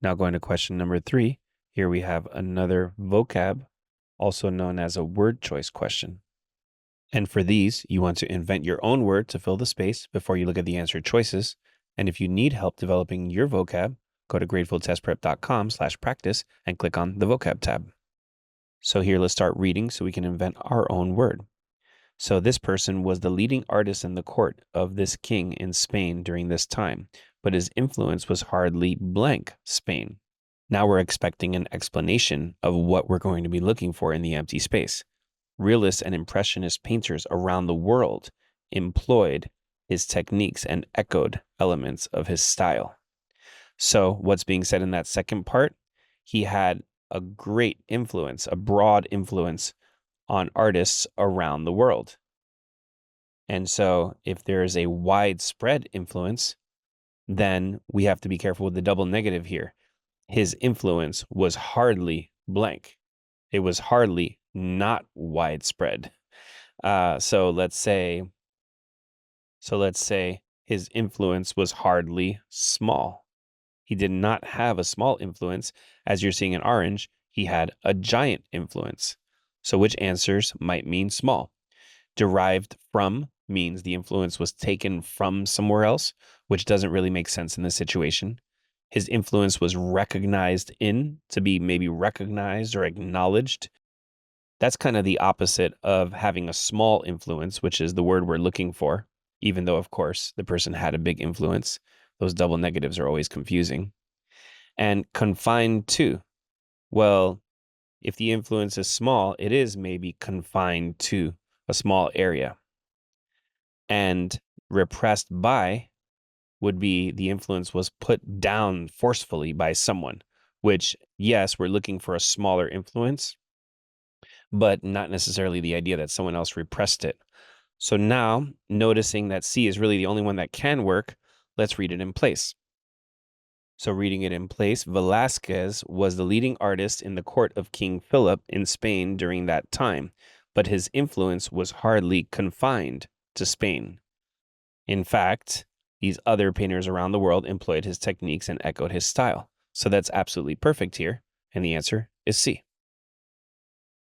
Now going to question number 3. Here we have another vocab, also known as a word choice question. And for these, you want to invent your own word to fill the space before you look at the answer choices. And if you need help developing your vocab, go to gratefultestprep.com/practice and click on the vocab tab. So here, let's start reading so we can invent our own word. So this person was the leading artist in the court of this king in Spain during this time, but his influence was hardly blank Spain. Now we're expecting an explanation of what we're going to be looking for in the empty space. Realist and impressionist painters around the world employed his techniques and echoed elements of his style. So what's being said in that second part? He had a great influence, a broad influence on artists around the world. And so if there is a widespread influence, then we have to be careful with the double negative here. His influence was hardly blank. It was hardly not widespread. So let's say his influence was hardly small. He did not have a small influence. As you're seeing in orange, he had a giant influence. So which answers might mean small? Derived from means the influence was taken from somewhere else, which doesn't really make sense in this situation. His influence was recognized in, to be maybe recognized or acknowledged. That's kind of the opposite of having a small influence, which is the word we're looking for, even though, of course, the person had a big influence. Those double negatives are always confusing. And confined to. Well, if the influence is small, it is maybe confined to a small area. And repressed by would be the influence was put down forcefully by someone, which, yes, we're looking for a smaller influence, but not necessarily the idea that someone else repressed it. So now, noticing that C is really the only one that can work, let's read it in place. So reading it in place, Velázquez was the leading artist in the court of King Philip in Spain during that time, but his influence was hardly confined to Spain. In fact, these other painters around the world employed his techniques and echoed his style. So that's absolutely perfect here, and the answer is C.